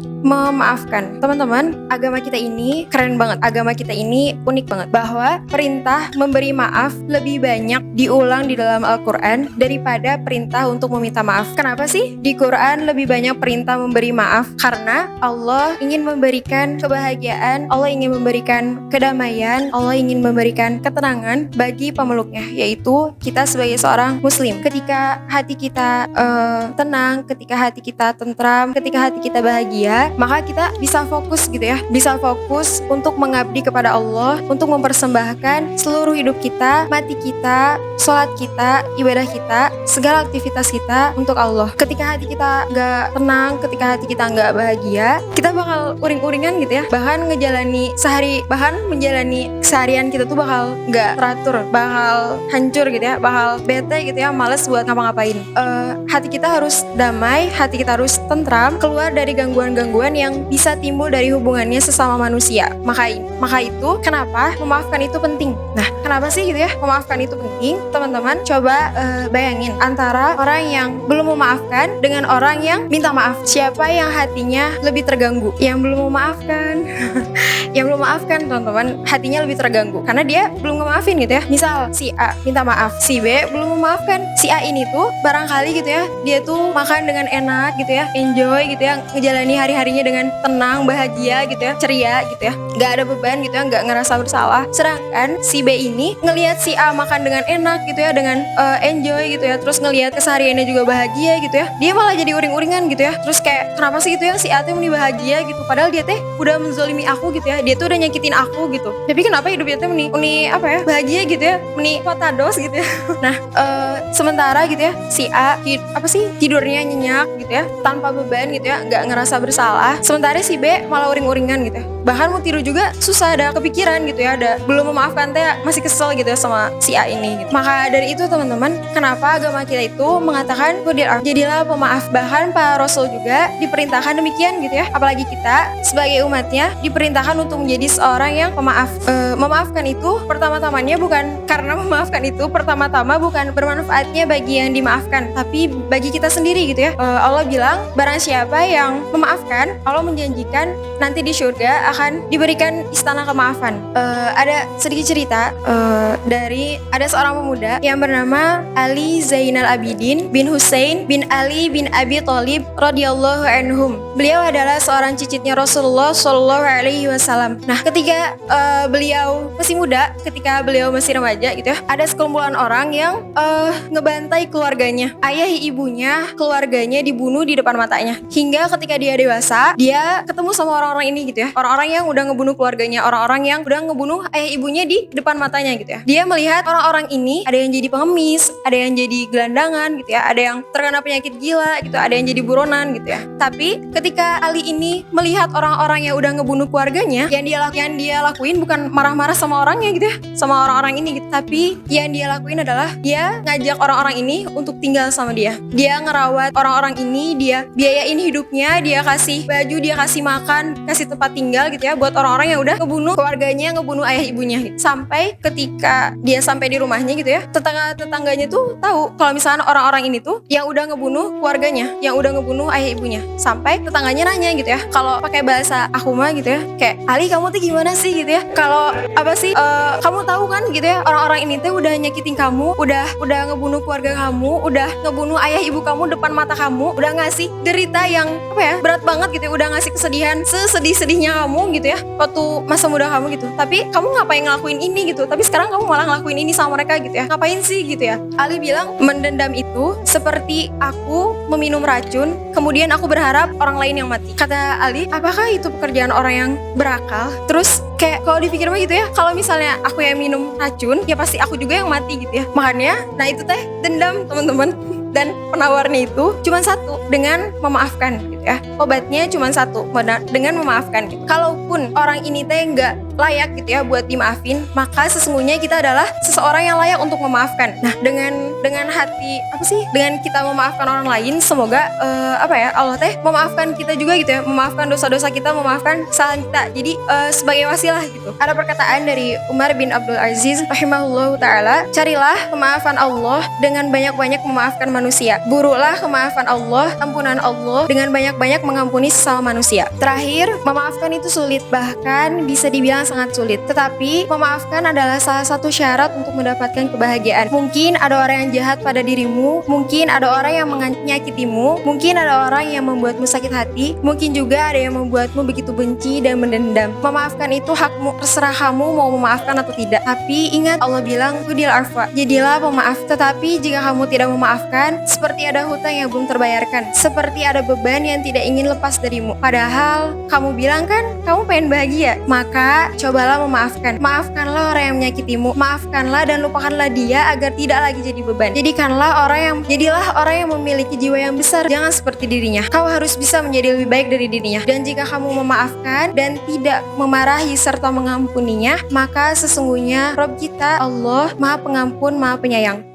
memaafkan. Teman-teman, agama kita ini keren banget. Agama kita ini unik banget. Bahwa perintah memberi maaf lebih banyak diulang di dalam Al-Quran daripada perintah untuk meminta maaf. Kenapa sih di Quran lebih banyak perintah memberi maaf? Karena Allah ingin memberikan kebahagiaan, Allah ingin memberikan kedamaian, Allah ingin memberikan ketenangan bagi pemeluknya, yaitu kita sebagai seorang muslim. Ketika hati kita tenang, ketika hati kita tentram, ketika hati kita bahagia, maka kita bisa fokus gitu ya, bisa fokus untuk mengabdi kepada Allah, untuk mempersembahkan seluruh hidup kita, mati kita, sholat kita, ibadah kita, segala aktivitas kita untuk Allah. Ketika hati kita gak tenang, ketika hati kita gak bahagia, kita bakal uring-uringan gitu ya, bahkan menjalani seharian kita tuh bakal gak teratur, bakal hancur gitu ya, bakal bete gitu ya, males buat ngapa-ngapain. Hati kita harus damai, hati kita harus tentram, keluar dari gangguan-gangguan yang bisa timbul dari hubungannya sesama manusia. Maka itu kenapa memaafkan itu penting. Nah, kenapa sih gitu ya memaafkan itu penting? Teman-teman coba bayangin antara orang yang belum memaafkan dengan orang yang minta maaf. Siapa yang hatinya lebih terganggu? Yang belum memaafkan. Yang belum memaafkan, teman-teman, hatinya lebih terganggu karena dia belum memaafin gitu ya. Misal si A minta maaf, si B belum memaafkan. Si A ini tuh barangkali gitu ya, dia tuh makan dengan enak gitu ya, enjoy gitu ya, ngejalani hari-harinya dengan tenang, bahagia gitu ya, ceria gitu ya, gak ada beban gitu ya, gak ngerasa bersalah. Sedangkan si B ini ngelihat si A makan dengan enak gitu ya, dengan enjoy gitu ya, terus ngelihat kesehariannya juga bahagia gitu ya, dia malah jadi uring-uringan gitu ya. Terus kayak kenapa sih gitu ya si A tuh meni bahagia gitu, padahal dia teh udah menzolimi aku gitu ya, dia tuh udah nyakitin aku gitu, tapi kenapa hidupnya teh meni bahagia gitu ya, meni potados gitu ya. Nah sementara gitu ya si A tidurnya nyenyak gitu ya, tanpa beban gitu ya, nggak ngerasa bersalah. Sementara si B malah uring-uringan gitu ya, bahkan mau tidur juga susah, ada kepikiran gitu ya, ada belum memaafkan teh masih kesel gitu ya sama si A ini gitu. Maka dari itu teman-teman, kenapa agama kita itu mengatakan jadilah pemaaf. Bahkan para rasul juga diperintahkan demikian gitu ya, apalagi kita sebagai umatnya diperintahkan untuk menjadi seorang yang pemaaf. Memaafkan itu pertama-tama bukan bermanfaatnya bagi yang dimaafkan, tapi bagi kita sendiri gitu ya. Allah bilang barang siapa yang memaafkan, Allah menjanjikan nanti di surga akan diberikan istana kemaafan. Ada sedikit cerita dari ada seorang pemuda yang bernama Ali Zainal Abidin bin Husain bin Ali bin Abi Thalib radhiyallahu anhum. Beliau adalah seorang cicitnya Rasulullah Shallallahu Alaihi Wasallam. Nah, ketika beliau masih muda, ketika beliau masih remaja gitu ya, ada sekumpulan orang yang ngebantai keluarganya, ayah ibunya, keluarganya dibunuh di depan matanya. Hingga ketika dia dewasa, dia ketemu sama orang-orang ini gitu ya, orang-orang yang udah ngebunuh keluarganya, orang-orang yang udah ngebunuh ayah ibunya di depan matanya gitu ya. Dia melihat orang-orang ini, ada yang jadi pengemis, ada yang jadi gelandangan gitu ya, ada yang terkena penyakit gila gitu, ada yang jadi buronan gitu ya. Tapi ketika Ali ini melihat orang-orang yang udah ngebunuh keluarganya, yang dia lakuin bukan marah-marah sama orangnya gitu ya, sama orang-orang ini gitu, tapi yang dia lakuin adalah dia ngajak orang-orang ini untuk tinggal sama dia. Dia ngerawat orang-orang ini, dia biayain hidupnya, dia kasih baju, dia kasih makan, kasih tempat tinggal gitu ya buat orang-orang yang udah ngebunuh keluarganya, ngebunuh ayah ibunya gitu. Sampai ketika dia sampai di rumahnya gitu ya, tetangganya tuh tahu kalau misalnya orang-orang ini tuh yang udah ngebunuh keluarganya, yang udah ngebunuh ayah ibunya. Sampai tetangganya nanya gitu ya, kalau pakai bahasa aku mah gitu ya, kayak Ali kamu tuh gimana sih gitu ya, kalau kamu tahu kan gitu ya, orang-orang ini tuh udah nyakitin kamu, udah ngebunuh keluarga kamu, udah ngebunuh ayah ibu kamu depan mata kamu, udah ngasih derita yang berat banget gitu ya, udah ngasih kesedihan sesedih-sedihnya kamu gitu ya waktu masa muda kamu gitu, tapi kamu ngapain ngelakuin ini gitu, tapi sekarang kamu malah ngelakuin ini sama mereka gitu ya, ngapain sih gitu ya. Ali bilang mendendam itu seperti aku meminum racun kemudian aku berharap orang lain yang mati. Kata Ali, apakah itu pekerjaan orang yang berakal? Terus kayak kalau dipikir mah gitu ya, kalau misalnya aku yang minum racun ya pasti aku juga yang mati gitu ya. Makanya nah itu teh dendam teman-teman. Dan penawarnya itu cuma satu, dengan memaafkan gitu ya. Obatnya cuma satu, dengan memaafkan gitu. Kalaupun orang ini teh nggak layak gitu ya buat dimaafin, maka sesungguhnya kita adalah seseorang yang layak untuk memaafkan. Nah, dengan hati dengan kita memaafkan orang lain, semoga Allah teh memaafkan kita juga gitu ya, memaafkan dosa-dosa kita, memaafkan kesalahan kita. Jadi sebagai wasilah gitu. Ada perkataan dari Umar bin Abdul Aziz rahimahullahu taala, carilah pemaafan Allah dengan banyak-banyak memaafkan manusia. manusia. Burulah kemaafan Allah, ampunan Allah dengan banyak-banyak mengampuni sesama manusia. Terakhir, memaafkan itu sulit, bahkan bisa dibilang sangat sulit. Tetapi memaafkan adalah salah satu syarat untuk mendapatkan kebahagiaan. Mungkin ada orang yang jahat pada dirimu, mungkin ada orang yang menyakitimu, mungkin ada orang yang membuatmu sakit hati, mungkin juga ada yang membuatmu begitu benci dan mendendam. Memaafkan itu hakmu, terserah kamu mau memaafkan atau tidak. Tapi ingat, Allah bilang hudil arfa, jadilah pemaaf. Tetapi jika kamu tidak memaafkan, seperti ada hutang yang belum terbayarkan, seperti ada beban yang tidak ingin lepas darimu. Padahal kamu bilang kan kamu pengen bahagia. Maka cobalah memaafkan. Maafkanlah orang yang menyakitimu, maafkanlah dan lupakanlah dia agar tidak lagi jadi beban. Jadilah orang yang memiliki jiwa yang besar. Jangan seperti dirinya. Kau harus bisa menjadi lebih baik dari dirinya. Dan jika kamu memaafkan dan tidak memarahi serta mengampuninya, maka sesungguhnya Rabb kita Allah Maha Pengampun, Maha Penyayang.